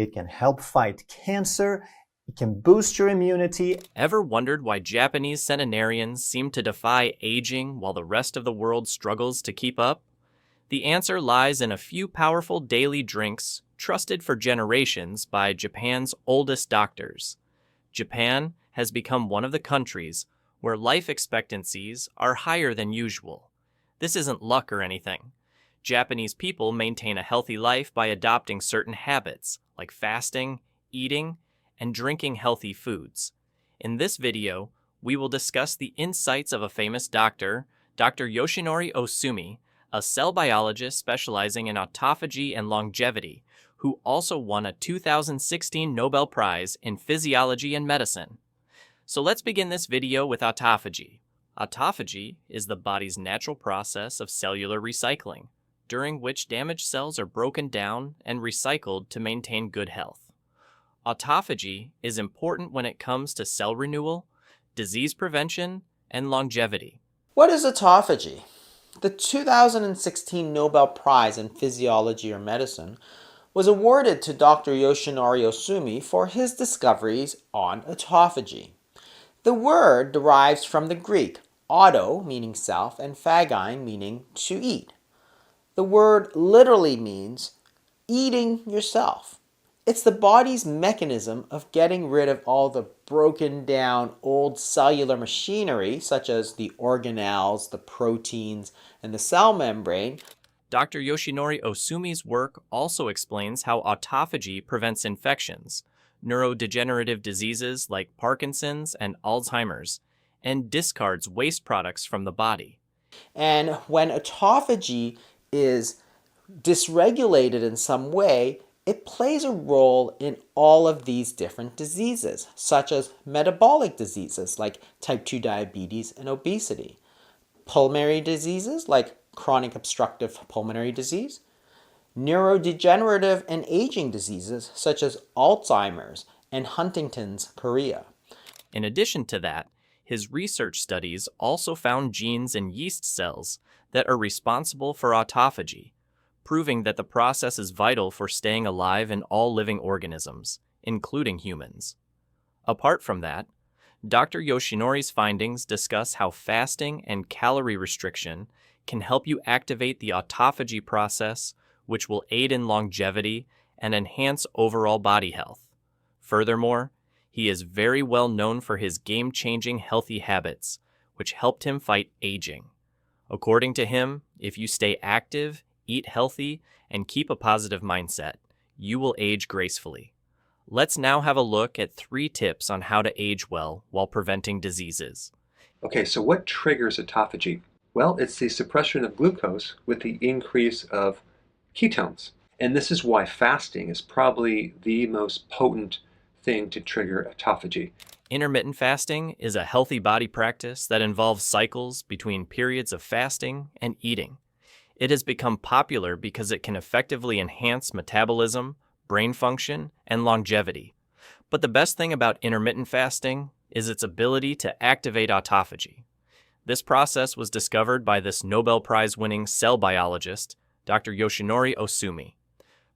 it can help fight cancer, it can boost your immunity. Ever wondered why Japanese centenarians seem to defy aging while the rest of the world struggles to keep up? The answer lies in a few powerful daily drinks trusted for generations by Japan's oldest doctors. Japan has become one of the countries where life expectancies are higher than usual. This isn't luck or anything. Japanese people maintain a healthy life by adopting certain habits like fasting, eating, and drinking healthy foods. In this video, we will discuss the insights of a famous doctor, Dr. Yoshinori Ohsumi, a cell biologist specializing in autophagy and longevity, who also won a 2016 Nobel Prize in Physiology and Medicine. So let's begin this video with autophagy. Autophagy is the body's natural process of cellular recycling, during which damaged cells are broken down and recycled to maintain good health. Autophagy is important when it comes to cell renewal, disease prevention, and longevity. What is autophagy? The 2016 Nobel Prize in Physiology or Medicine was awarded to Dr. Yoshinori Ohsumi for his discoveries on autophagy. The word derives from the Greek auto, meaning self, and phagein, meaning to eat. The word literally means eating yourself. It's the body's mechanism of getting rid of all the broken down old cellular machinery, such as the organelles, the proteins, and the cell membrane. Dr. Yoshinori Ohsumi's work also explains how autophagy prevents infections, neurodegenerative diseases like Parkinson's and Alzheimer's, and discards waste products from the body. And when autophagy is dysregulated in some way, it plays a role in all of these different diseases, such as metabolic diseases like type 2 diabetes and obesity, pulmonary diseases like chronic obstructive pulmonary disease, neurodegenerative and aging diseases such as Alzheimer's and Huntington's chorea. In addition to that, his research studies also found genes in yeast cells that are responsible for autophagy, proving that the process is vital for staying alive in all living organisms, including humans. Apart from that, Dr. Yoshinori's findings discuss how fasting and calorie restriction can help you activate the autophagy process, which will aid in longevity and enhance overall body health. Furthermore, he is very well known for his game-changing healthy habits, which helped him fight aging. According to him, if you stay active, eat healthy, and keep a positive mindset, you will age gracefully. Let's now have a look at 3 tips on how to age well while preventing diseases. Okay, so what triggers autophagy? Well, it's the suppression of glucose with the increase of ketones. And this is why fasting is probably the most potent thing to trigger autophagy. Intermittent fasting is a healthy body practice that involves cycles between periods of fasting and eating. It has become popular because it can effectively enhance metabolism, brain function, and longevity. But the best thing about intermittent fasting is its ability to activate autophagy. This process was discovered by this Nobel Prize-winning cell biologist, Dr. Yoshinori Ohsumi.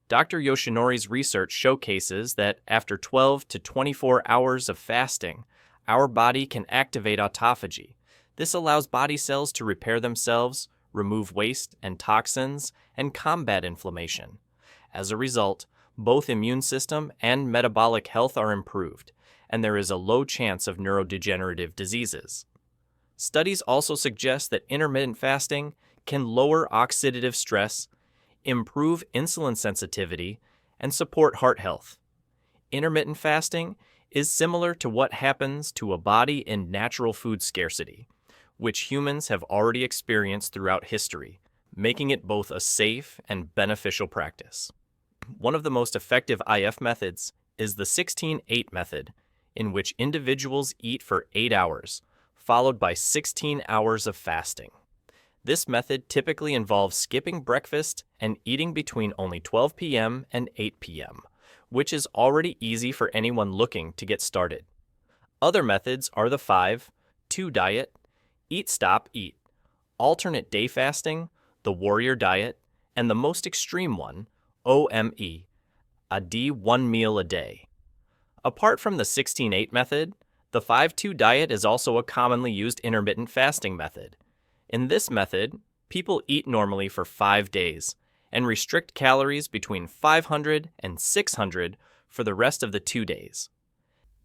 Dr. Yoshinori's research showcases that after 12 to 24 hours of fasting, our body can activate autophagy. This allows body cells to repair themselves, remove waste and toxins, and combat inflammation. As a result, both immune system and metabolic health are improved, and there is a low chance of neurodegenerative diseases. Studies also suggest that intermittent fasting can lower oxidative stress, improve insulin sensitivity, and support heart health. Intermittent fasting is similar to what happens to a body in natural food scarcity, which humans have already experienced throughout history, making it both a safe and beneficial practice. One of the most effective IF methods is the 16-8 method, in which individuals eat for 8 hours, followed by 16 hours of fasting. This method typically involves skipping breakfast and eating between only 12 p.m. and 8 p.m., which is already easy for anyone looking to get started. Other methods are the 5-2 diet, eat stop eat, alternate day fasting, the warrior diet, and the most extreme one, OME, a D 1 meal a day. Apart from the 16-8 method, the 5-2 diet is also a commonly used intermittent fasting method. In this method, people eat normally for 5 days and restrict calories between 500 and 600 for the rest of the 2 days.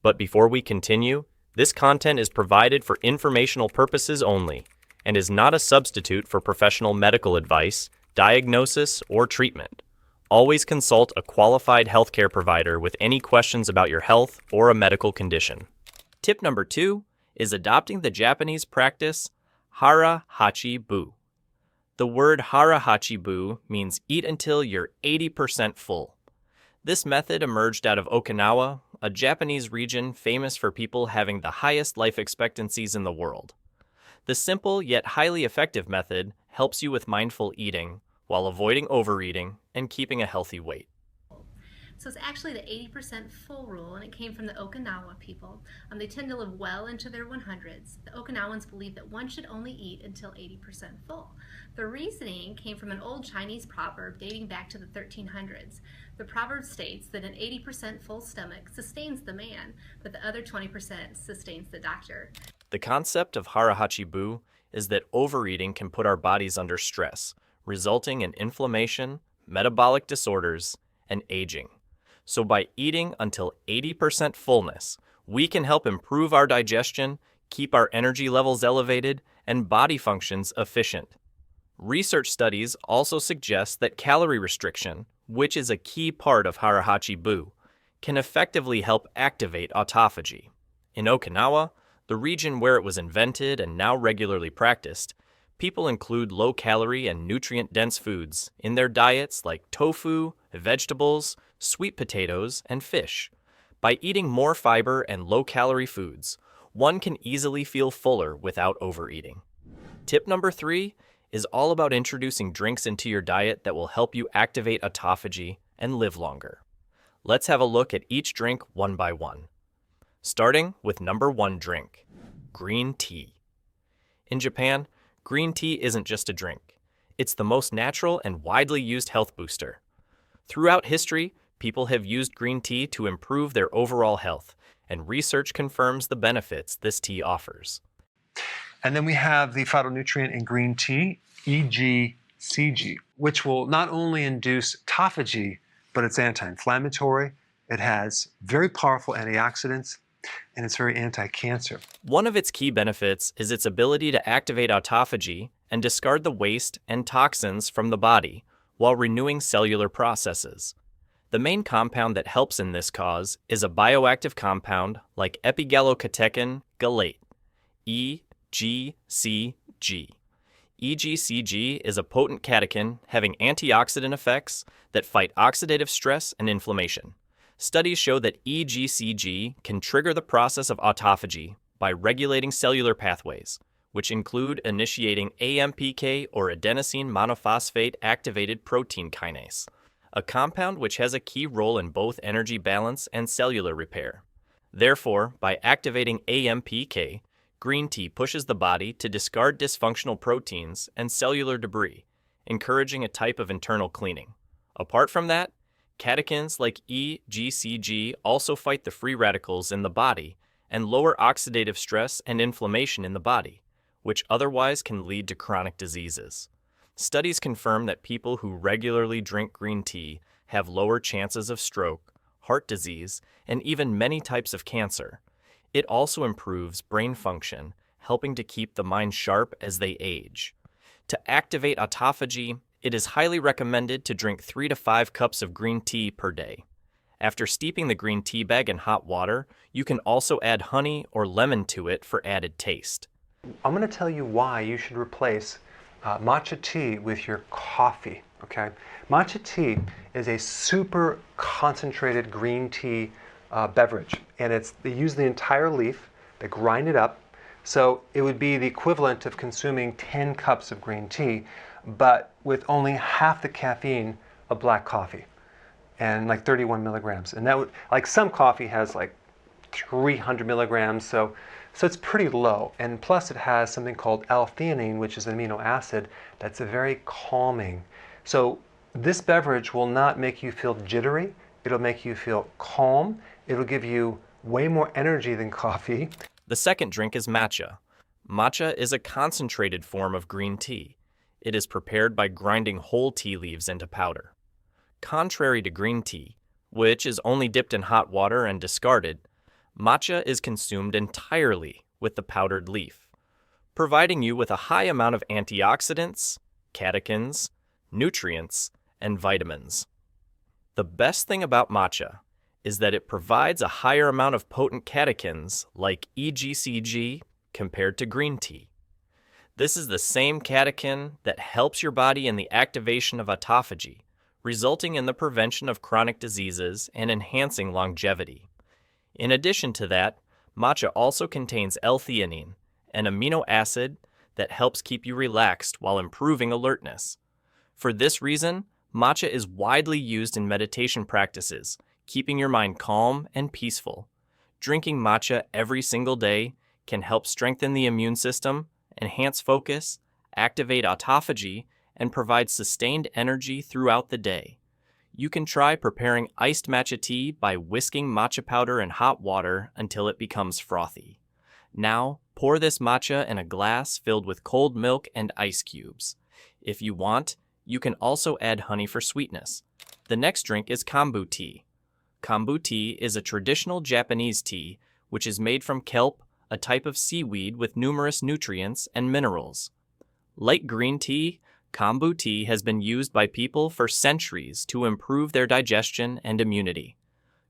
But before we continue, this content is provided for informational purposes only and is not a substitute for professional medical advice, diagnosis, or treatment. Always consult a qualified healthcare provider with any questions about your health or a medical condition. Tip number 2 is adopting the Japanese practice Hara, hachi, bu. The word Hara, hachi, bu means eat until you're 80% full. This method emerged out of Okinawa, a Japanese region famous for people having the highest life expectancies in the world. The simple yet highly effective method helps you with mindful eating while avoiding overeating and keeping a healthy weight. So it's actually the 80% full rule, and it came from the Okinawa people. They tend to live well into their 100s. The Okinawans believe that one should only eat until 80% full. The reasoning came from an old Chinese proverb dating back to the 1300s. The proverb states that an 80% full stomach sustains the man, but the other 20% sustains the doctor. The concept of Hara, hachi, bu is that overeating can put our bodies under stress, resulting in inflammation, metabolic disorders, and aging. So by eating until 80% fullness, we can help improve our digestion, keep our energy levels elevated, and body functions efficient. Research studies also suggest that calorie restriction, which is a key part of Hara, hachi, bu, can effectively help activate autophagy. In Okinawa, the region where it was invented and now regularly practiced, people include low-calorie and nutrient-dense foods in their diets like tofu, vegetables, sweet potatoes, and fish. By eating more fiber and low-calorie foods, one can easily feel fuller without overeating. Tip number 3 is all about introducing drinks into your diet that will help you activate autophagy and live longer. Let's have a look at each drink one by one. Starting with number 1 drink, green tea. In Japan, green tea isn't just a drink. It's the most natural and widely used health booster. Throughout history, people have used green tea to improve their overall health, and research confirms the benefits this tea offers. And then we have the phytonutrient in green tea, EGCG, which will not only induce autophagy, but it's anti-inflammatory. It has very powerful antioxidants, and it's very anti-cancer. One of its key benefits is its ability to activate autophagy and discard the waste and toxins from the body while renewing cellular processes. The main compound that helps in this cause is a bioactive compound like epigallocatechin gallate, EGCG. EGCG is a potent catechin having antioxidant effects that fight oxidative stress and inflammation. Studies show that EGCG can trigger the process of autophagy by regulating cellular pathways, which include initiating AMPK or adenosine monophosphate activated protein kinase, a compound which has a key role in both energy balance and cellular repair. Therefore, by activating AMPK, green tea pushes the body to discard dysfunctional proteins and cellular debris, encouraging a type of internal cleaning. Apart from that, catechins like EGCG also fight the free radicals in the body and lower oxidative stress and inflammation in the body, which otherwise can lead to chronic diseases. Studies confirm that people who regularly drink green tea have lower chances of stroke, heart disease, and even many types of cancer. It also improves brain function, helping to keep the mind sharp as they age. To activate autophagy, it is highly recommended to drink 3 to 5 cups of green tea per day. After steeping the green tea bag in hot water, you can also add honey or lemon to it for added taste. I'm going to tell you why you should replace matcha tea with your coffee, okay? Matcha tea is a super concentrated green tea beverage, and they use the entire leaf, they grind it up, so it would be the equivalent of consuming 10 cups of green tea, but with only half the caffeine of black coffee, and like 31 milligrams. And that would, like some coffee has like 300 milligrams, so it's pretty low. And plus it has something called L-theanine, which is an amino acid that's very calming. So this beverage will not make you feel jittery. It'll make you feel calm. It'll give you way more energy than coffee. The second drink is matcha. Matcha is a concentrated form of green tea. It is prepared by grinding whole tea leaves into powder. Contrary to green tea, which is only dipped in hot water and discarded, matcha is consumed entirely with the powdered leaf, providing you with a high amount of antioxidants, catechins, nutrients, and vitamins. The best thing about matcha is that it provides a higher amount of potent catechins like EGCG compared to green tea. This is the same catechin that helps your body in the activation of autophagy, resulting in the prevention of chronic diseases and enhancing longevity. In addition to that, matcha also contains L-theanine, an amino acid that helps keep you relaxed while improving alertness. For this reason, matcha is widely used in meditation practices, keeping your mind calm and peaceful. Drinking matcha every single day can help strengthen the immune system, enhance focus, activate autophagy, and provide sustained energy throughout the day. You can try preparing iced matcha tea by whisking matcha powder in hot water until it becomes frothy. Now, pour this matcha in a glass filled with cold milk and ice cubes. If you want, you can also add honey for sweetness. The next drink is kombu tea. Kombu tea is a traditional Japanese tea which is made from kelp, a type of seaweed with numerous nutrients and minerals. Like green tea, kombu tea has been used by people for centuries to improve their digestion and immunity.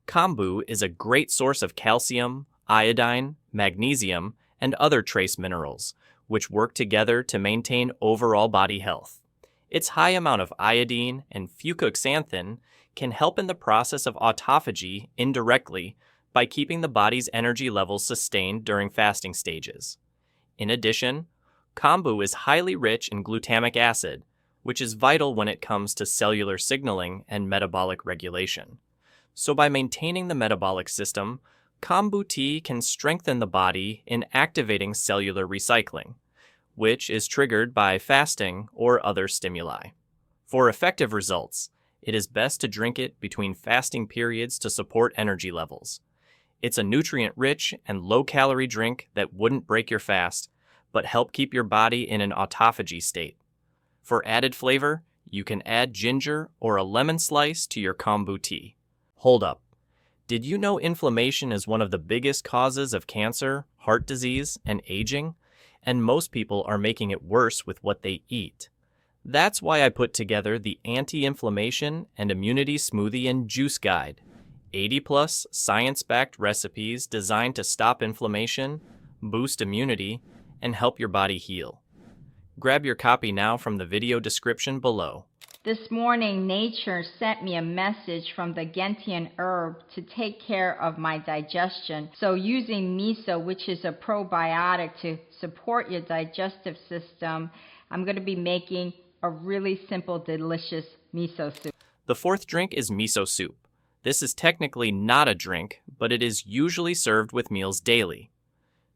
Kombu is a great source of calcium, iodine, magnesium, and other trace minerals, which work together to maintain overall body health. Its high amount of iodine and fucoxanthin can help in the process of autophagy indirectly by keeping the body's energy levels sustained during fasting stages. In addition, kombu is highly rich in glutamic acid, which is vital when it comes to cellular signaling and metabolic regulation. So by maintaining the metabolic system, kombu tea can strengthen the body in activating cellular recycling, which is triggered by fasting or other stimuli. For effective results, it is best to drink it between fasting periods to support energy levels. It's a nutrient-rich and low-calorie drink that wouldn't break your fast, but help keep your body in an autophagy state. For added flavor, you can add ginger or a lemon slice to your kombu tea. Hold up. Did you know inflammation is one of the biggest causes of cancer, heart disease, and aging? And most people are making it worse with what they eat. That's why I put together the Anti-Inflammation and Immunity Smoothie and Juice Guide. 80-plus science-backed recipes designed to stop inflammation, boost immunity, and help your body heal. Grab your copy now from the video description below. This morning, nature sent me a message from the gentian herb to take care of my digestion. So using miso, which is a probiotic to support your digestive system, I'm going to be making a really simple, delicious miso soup. The fourth drink is miso soup. This is technically not a drink, but it is usually served with meals daily.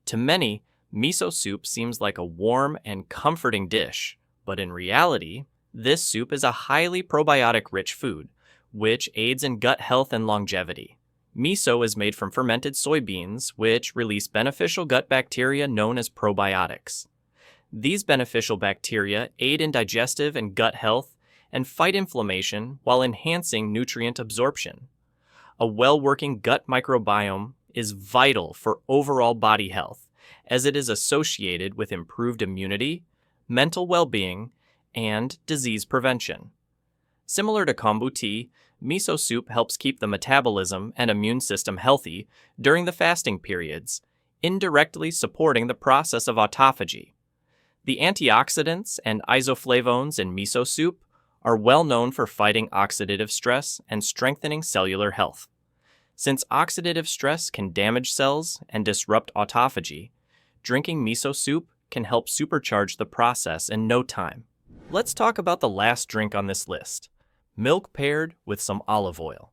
To many, miso soup seems like a warm and comforting dish, but in reality, this soup is a highly probiotic-rich food, which aids in gut health and longevity. Miso is made from fermented soybeans, which release beneficial gut bacteria known as probiotics. These beneficial bacteria aid in digestive and gut health and fight inflammation while enhancing nutrient absorption. A well-working gut microbiome is vital for overall body health, as it is associated with improved immunity, mental well-being, and disease prevention. Similar to kombu tea, miso soup helps keep the metabolism and immune system healthy during the fasting periods, indirectly supporting the process of autophagy. The antioxidants and isoflavones in miso soup are well known for fighting oxidative stress and strengthening cellular health. Since oxidative stress can damage cells and disrupt autophagy, drinking miso soup can help supercharge the process in no time. Let's talk about the last drink on this list, milk paired with some olive oil.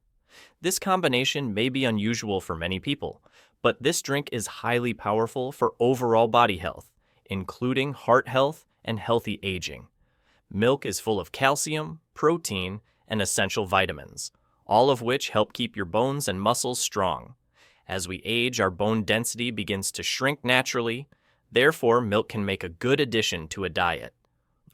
This combination may be unusual for many people, but this drink is highly powerful for overall body health, including heart health and healthy aging. Milk is full of calcium, protein, and essential vitamins, all of which help keep your bones and muscles strong. As we age, our bone density begins to shrink naturally, therefore milk can make a good addition to a diet.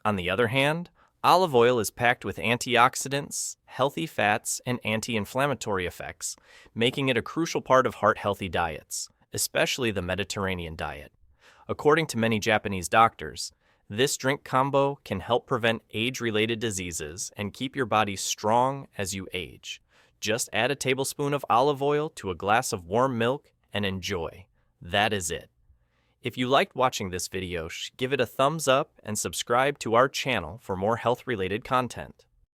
On the other hand, olive oil is packed with antioxidants, healthy fats, and anti-inflammatory effects, making it a crucial part of heart-healthy diets, especially the Mediterranean diet. According to many Japanese doctors, this drink combo can help prevent age-related diseases and keep your body strong as you age. Just add a tablespoon of olive oil to a glass of warm milk and enjoy. That is it. If you liked watching this video, give it a thumbs up and subscribe to our channel for more health-related content.